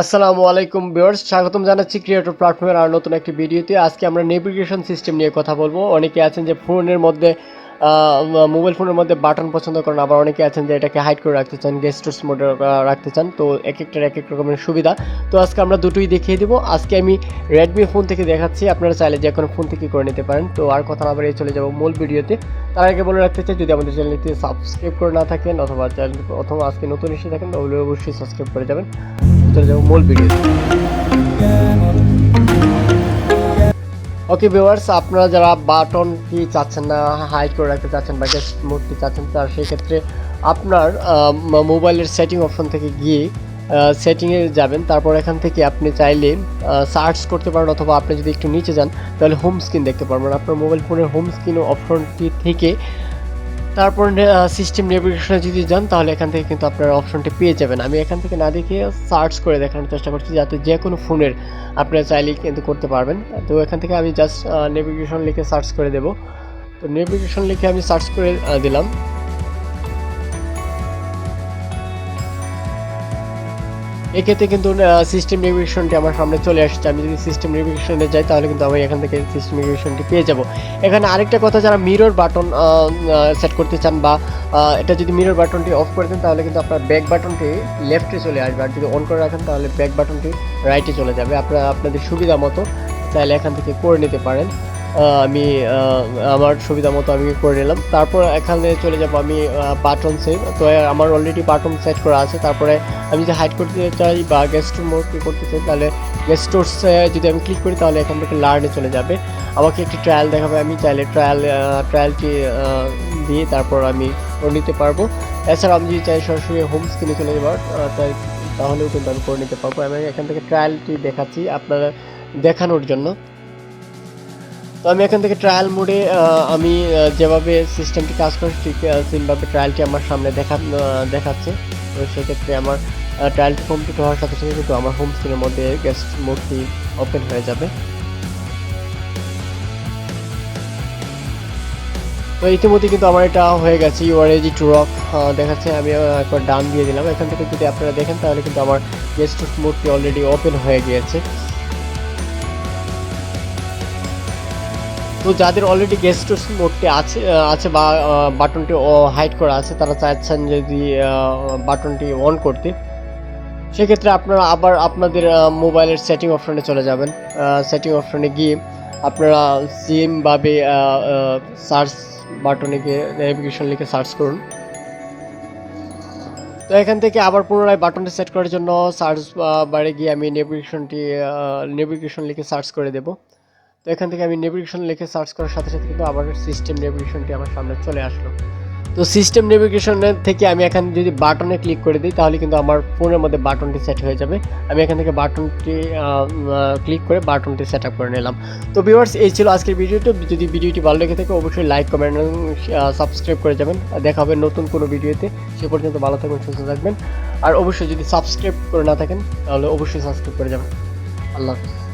আসসালামু আলাইকুম ভিউয়ার্স, স্বাগতম জানাচ্ছি ক্রিয়েটর প্ল্যাটফর্মের আর নতুন একটি ভিডিওতে। আজকে আমরা নেভিগেশন সিস্টেম নিয়ে কথা বলবো। অনেকে আছেন যে ফোনের মধ্যে মোবাইল ফোনের মধ্যে বাটন পছন্দ করেন, আবার অনেকে আছেন যে এটাকে হাইড করে রাখতে চান, গেস্টার্স মোডে রাখতে চান। তো এক একটার এক এক রকমের সুবিধা। তো আজকে আমরা দুটোই দেখিয়ে দিব। আজকে আমি রেডমি ফোন থেকে দেখাচ্ছি, আপনারা চাইলে যে কোনো ফোন থেকে করে নিতে পারেন। তো আর কথা না বাড়িয়ে চলে যাবো মূল ভিডিওতে। তার আগে বলে রাখতে চাই, যদি আমাদের চ্যানেলটি সাবস্ক্রাইব করে না থাকেন অথবা চ্যানেল প্রথম আজকে নতুন এসে থাকেন তাহলে অবশ্যই সাবস্ক্রাইব করে যাবেন। চলে যাবো মূল ভিডিওতে। ওকে ভিউয়ার্স, আপনারা যারা বাটন কি চাচ্ছেন না, হাইড করে রাখতে চাচ্ছেন বা গেস্ট মোড কি চাচ্ছেন, তার সেই ক্ষেত্রে আপনার মোবাইলের সেটিং অপশন থেকে গিয়ে সেটিংয়ে যাবেন। তারপর এখান থেকে আপনি চাইলে সার্চ করতে পারেন, অথবা আপনি যদি একটু নিচে যান তাহলে হোম স্ক্রিন দেখতে পারবেন। আপনার মোবাইল ফোনের হোম স্ক্রিন অপশনটি থেকে তারপর সিস্টেম নেভিগেশনে যদি যান তাহলে এখান থেকে কিন্তু আপনারা অপশনটি পেয়ে যাবেন। আমি এখান থেকে না দেখে সার্চ করে দেখানোর চেষ্টা করছি, যাতে যে কোনো ফোনের আপনারা চাইলেই কিন্তু করতে পারবেন। তো এখান থেকে আমি জাস্ট নেভিগেশন লিখে সার্চ করে দেব। তো নেভিগেশন লিখে আমি সার্চ করে দিলাম। এক্ষেত্রে কিন্তু সিস্টেম নেভিগেশনটি আমার সামনে চলে আসছে। আমি যদি সিস্টেম নেভিগেশনে যাই তাহলে কিন্তু আমি এখান থেকে সিস্টেম নেভিগেশনটি পেয়ে যাব। এখানে আরেকটা কথা, যারা মিরর বাটন সেট করতে চান বা এটা যদি মিরর বাটনটি অফ করে দেন তাহলে কিন্তু আপনার ব্যাক বাটনটি লেফটে চলে আসবে, আর যদি অন করে রাখেন তাহলে ব্যাক বাটনটি রাইটে চলে যাবে। আপনাদের সুবিধা মতো চাইলে এখান থেকে করে নিতে পারেন। আমি আমার সুবিধা মতো আমি করে নিলাম। তারপর এখানে চলে যাব আমি বাটন সেভ। তো আমার অলরেডি বাটন সেট করা আছে। তারপরে আমি যদি হাইড করতে চাই বা গেস্ট মোড করতে চাই তাহলে গেস্টোর্সে যদি আমি ক্লিক করি তাহলে এখান থেকে লার্নে চলে যাবে। আমাকে একটি ট্রায়াল দেখাবে, আমি চাইলে ট্রায়ালটি দিয়ে তারপর আমি করে নিতে পারবো। এছাড়া আমি যদি চাই সরাসরি হোম স্ক্রিনে চলে যাবার তাহলেও কিন্তু আমি করে নিতে পারবো। আমি এখান থেকে ট্রায়ালটি দেখাচ্ছি আপনারা দেখানোর জন্য। তো আমি এখান থেকে ট্রায়াল মোডে আমি যেভাবে সিস্টেমটি কাজ করে ঠিক সেমভাবে ট্রায়ালটি আমার সামনে দেখাচ্ছে। তো সেক্ষেত্রে আমার ট্রায়ালটি কমপ্লিট হওয়ার সাথে সাথে কিন্তু আমার হোম স্ক্রিনের মধ্যে গেস্ট মোডটি ওপেন হয়ে যাবে। তো ইতিমধ্যে কিন্তু আমার এটা হয়ে গেছে, you are ready to rock দেখাচ্ছে। আমি একবার ডান দিয়ে দিলাম। এখান থেকে যদি আপনারা দেখেন তাহলে কিন্তু আমার গেস্ট মোডটি অলরেডি ওপেন হয়ে গিয়েছে। তো যাদের অলরেডি গেস্ট মোডটি আছে বা বাটনটি হাইড করা আছে, তারা চাচ্ছেন যদি বাটনটি অন করতে, সেক্ষেত্রে আপনারা আবার আপনাদের মোবাইলের সেটিং অপশনে চলে যাবেন। সেটিং অপশনে গিয়ে আপনারা সেমভাবে সার্চ বাটনে গিয়ে নেভিগেশন লিখে সার্চ করুন। তো এখান থেকে আবার পুনরায় বাটনটি সেট করার জন্য সার্চ বারে গিয়ে আমি নেভিগেশন লিখে সার্চ করে দেব। তো এখান থেকে আমি নেভিগেশন লিখে সার্চ করার সাথে সাথে কিন্তু আবার সিস্টেম নেভিগেশনটি আমার সামনে চলে আসলো। তো সিস্টেম নেভিগেশনের থেকে আমি এখানে যদি বাটনে ক্লিক করে দিই তাহলে কিন্তু আমার ফোনের মধ্যে বাটনটি সেট হয়ে যাবে। আমি এখান থেকে বাটনটি ক্লিক করে বাটনটি সেট আপ করে নিলাম। তো ভিউয়ার্স, এই ছিল আজকের ভিডিওটি। যদি ভিডিওটি ভালো লেগে থাকে অবশ্যই লাইক, কমেন্ট এবং সাবস্ক্রাইব করে যাবেন। দেখা হবে নতুন কোনো ভিডিওতে। সে পর্যন্ত ভালো থাকবেন, সুস্থ থাকবেন। আর অবশ্যই যদি সাবস্ক্রাইব করে না থাকেন তাহলে অবশ্যই সাবস্ক্রাইব করে যাবেন। আল্লাহ হাফিজ।